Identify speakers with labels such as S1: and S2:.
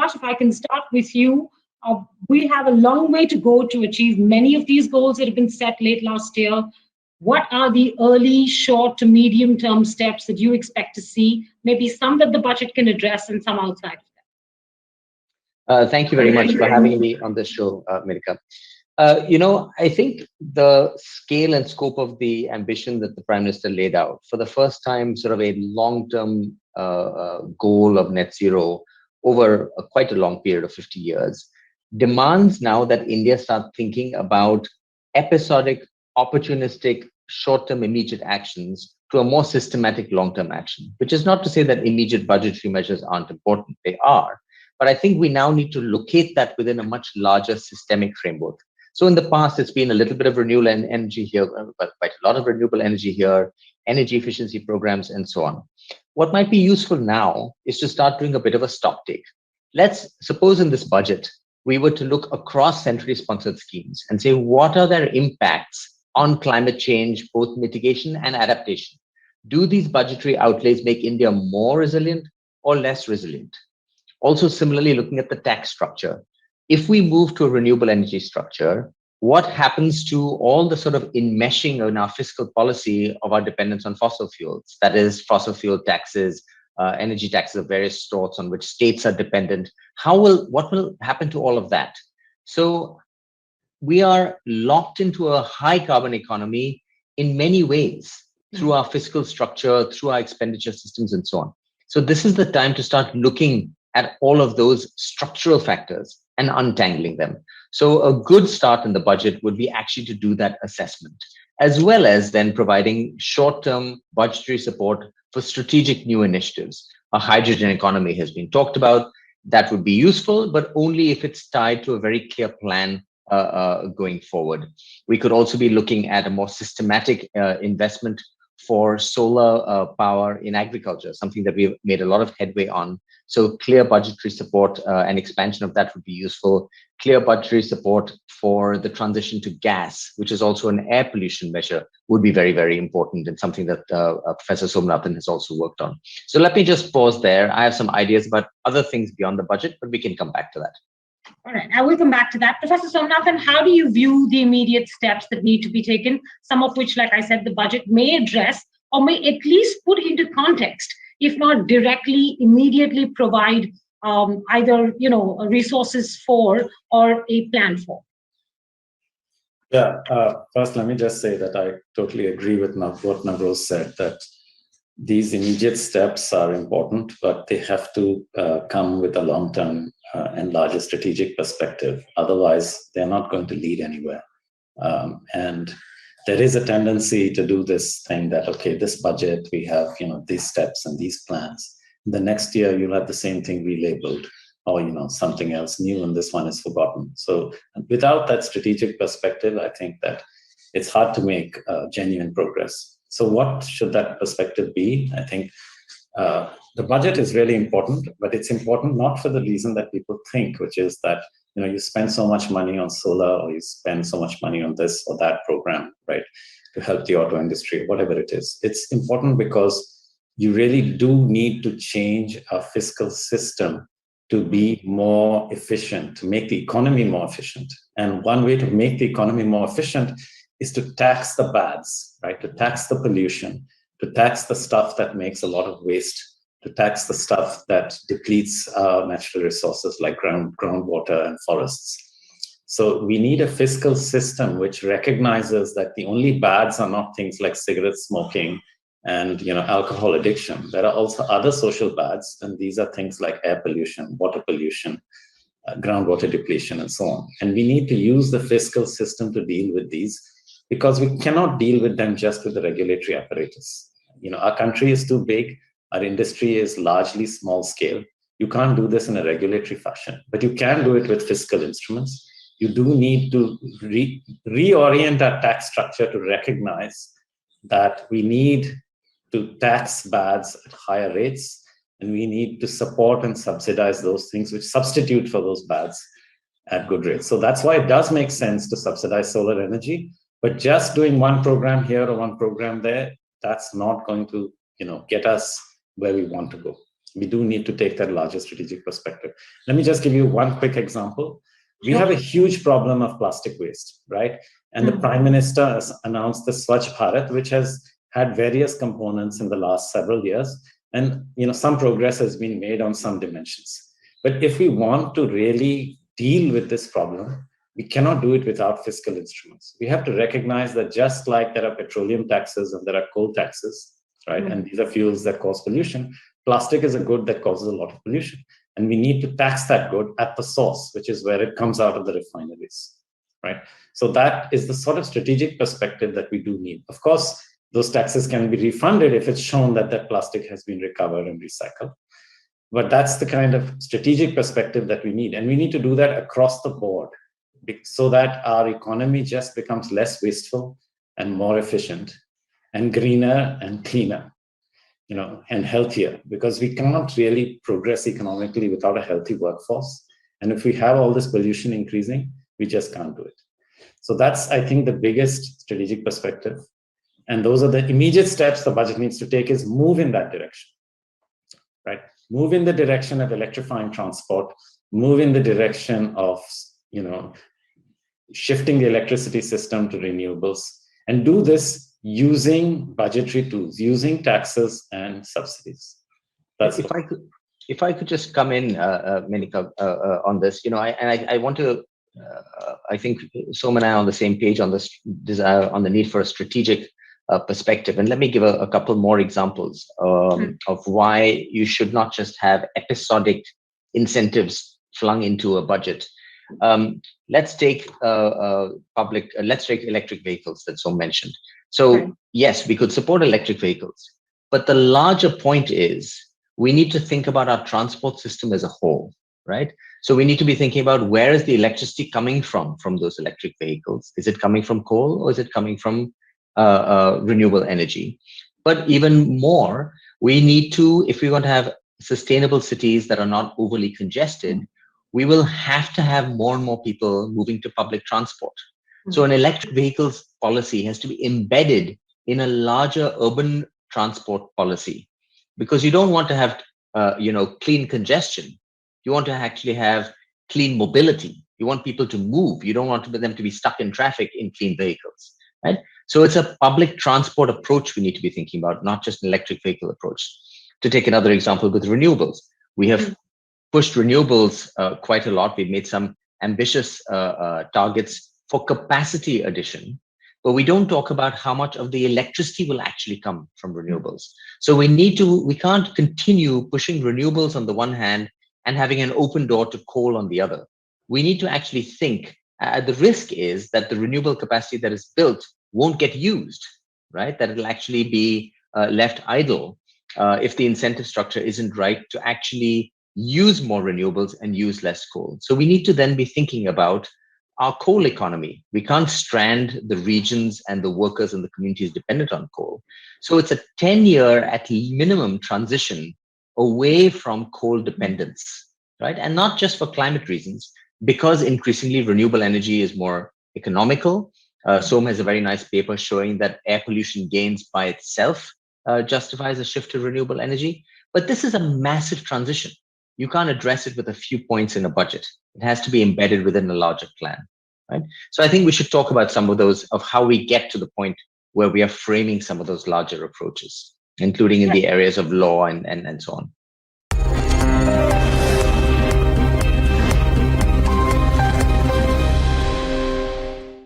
S1: Dubash, if I can start with you. We have a long way to go to achieve many of these goals that have been set late last year. What are the early, short to medium term steps that you expect to see? Maybe some that the budget can address and some outside of that.
S2: Thank you very much for having me on this show, Mirka. I think the scale and scope of the ambition that the Prime Minister laid out for the first time, sort of a long-term goal of net zero over quite a long period of 50 years, demands now that India start thinking about episodic, opportunistic, short-term immediate actions to a more systematic long-term action, which is not to say that immediate budgetary measures aren't important. They are. But I think we now need to locate that within a much larger systemic framework. So in the past, it's been a little bit of renewable energy here, but quite a lot of renewable energy here, energy efficiency programs, and so on. What might be useful now is to start doing a bit of a stock take. Let's suppose in this budget, we were to look across centrally sponsored schemes and say, what are their impacts on climate change, both mitigation and adaptation? Do these budgetary outlays make India more resilient or less resilient? Also, similarly, looking at the tax structure. If we move to a renewable energy structure, what happens to all the sort of enmeshing in our fiscal policy of our dependence on fossil fuels? That is, fossil fuel taxes, energy taxes of various sorts on which states are dependent. What will happen to all of that? So we are locked into a high carbon economy in many ways through our fiscal structure, through our expenditure systems, and so on. So this is the time to start looking at all of those structural factors and untangling them. So a good start in the budget would be actually to do that assessment, as well as then providing short-term budgetary support for strategic new initiatives. A hydrogen economy has been talked about. That would be useful, but only if it's tied to a very clear plan going forward. We could also be looking at a more systematic investment for solar power in agriculture, something that we've made a lot of headway on. So clear budgetary support and expansion of that would be useful. Clear budgetary support for the transition to gas, which is also an air pollution measure, would be very, very important and something that Professor Somnathan has also worked on. So let me just pause there. I have some ideas about other things beyond the budget, but we can come back to that.
S1: All right, I will come back to that. Professor Somnathan, how do you view the immediate steps that need to be taken, some of which, like I said, the budget may address or may at least put into context, if not directly, immediately provide either resources for or a plan for?
S3: Yeah, first, let me just say that I totally agree with what Navroz said, that these immediate steps are important, but they have to come with a long-term and larger strategic perspective. Otherwise, they're not going to lead anywhere. And there is a tendency to do this thing that, okay, this budget, we have these steps and these plans. The next year, you'll have the same thing relabeled, or something else new, and this one is forgotten. So without that strategic perspective, I think that it's hard to make genuine progress. So what should that perspective be? I think the budget is really important, but it's important not for the reason that people think, which is that you spend so much money on solar, or you spend so much money on this or that program, right, to help the auto industry, whatever it is. It's important because you really do need to change our fiscal system to be more efficient, to make the economy more efficient. And one way to make the economy more efficient is to tax the bads, right? To tax the pollution, to tax the stuff that makes a lot of waste, to tax the stuff that depletes our natural resources like groundwater and forests. So we need a fiscal system which recognizes that the only bads are not things like cigarette smoking and alcohol addiction. There are also other social bads, and these are things like air pollution, water pollution, groundwater depletion, and so on. And we need to use the fiscal system to deal with these, because we cannot deal with them just with the regulatory apparatus. Our country is too big. Our industry is largely small scale. You can't do this in a regulatory fashion, but you can do it with fiscal instruments. You do need to reorient our tax structure to recognize that we need to tax bads at higher rates, and we need to support and subsidize those things which substitute for those bads at good rates. So that's why it does make sense to subsidize solar energy, but just doing one program here or one program there, that's not going to get us where we want to go. we do need to take that larger strategic perspective. Let me just give you one quick example. We have a huge problem of plastic waste, right? And the Prime Minister has announced the Swachh Bharat, which has had various components in the last several years. And some progress has been made on some dimensions. But if we want to really deal with this problem, we cannot do it without fiscal instruments. We have to recognize that just like there are petroleum taxes and there are coal taxes, right? And these are fuels that cause pollution. Plastic is a good that causes a lot of pollution. And we need to tax that good at the source, which is where it comes out of the refineries, right? So that is the sort of strategic perspective that we do need. Of course, those taxes can be refunded if it's shown that that plastic has been recovered and recycled. But that's the kind of strategic perspective that we need. And we need to do that across the board so that our economy just becomes less wasteful and more efficient and greener and cleaner, and healthier, because we cannot really progress economically without a healthy workforce. And if we have all this pollution increasing, we just can't do it. So that's, I think, the biggest strategic perspective. And those are the immediate steps the budget needs to take, is move in that direction, right? Move in the direction of electrifying transport, move in the direction of, shifting the electricity system to renewables, and do this using budgetary tools, using taxes and subsidies. That's
S2: if I could just come in, Menika, on this, I want to, I think Som and I are on the same page on this desire, on the need for a strategic perspective. And let me give a couple more examples of why you should not just have episodic incentives flung into a budget. Let's take electric vehicles that Som mentioned. So yes, we could support electric vehicles, but the larger point is we need to think about our transport system as a whole, right? So we need to be thinking about, where is the electricity coming from those electric vehicles? Is it coming from coal, or is it coming from renewable energy? But even more, we need to, if we want to have sustainable cities that are not overly congested, we will have to have more and more people moving to public transport. So an electric vehicles policy has to be embedded in a larger urban transport policy, because you don't want to have, clean congestion. You want to actually have clean mobility. You want people to move. You don't want them to be stuck in traffic in clean vehicles, right? So it's a public transport approach we need to be thinking about, not just an electric vehicle approach. To take another example with renewables, we have pushed renewables quite a lot. We've made some ambitious targets for capacity addition, but we don't talk about how much of the electricity will actually come from renewables. So we can't continue pushing renewables on the one hand and having an open door to coal on the other. We need to actually think, the risk is that the renewable capacity that is built won't get used, right? That it'll actually be left idle if the incentive structure isn't right to actually use more renewables and use less coal. So we need to then be thinking about our coal economy. We can't strand the regions and the workers and the communities dependent on coal. So it's a 10-year at minimum transition away from coal dependence, right? And not just for climate reasons, because increasingly renewable energy is more economical. Som has a very nice paper showing that air pollution gains by itself justifies a shift to renewable energy. But this is a massive transition. You can't address it with a few points in a budget. It has to be embedded within a larger plan, right? So I think we should talk about some of those, of how we get to the point where we are framing some of those larger approaches, including in the areas of law and so on.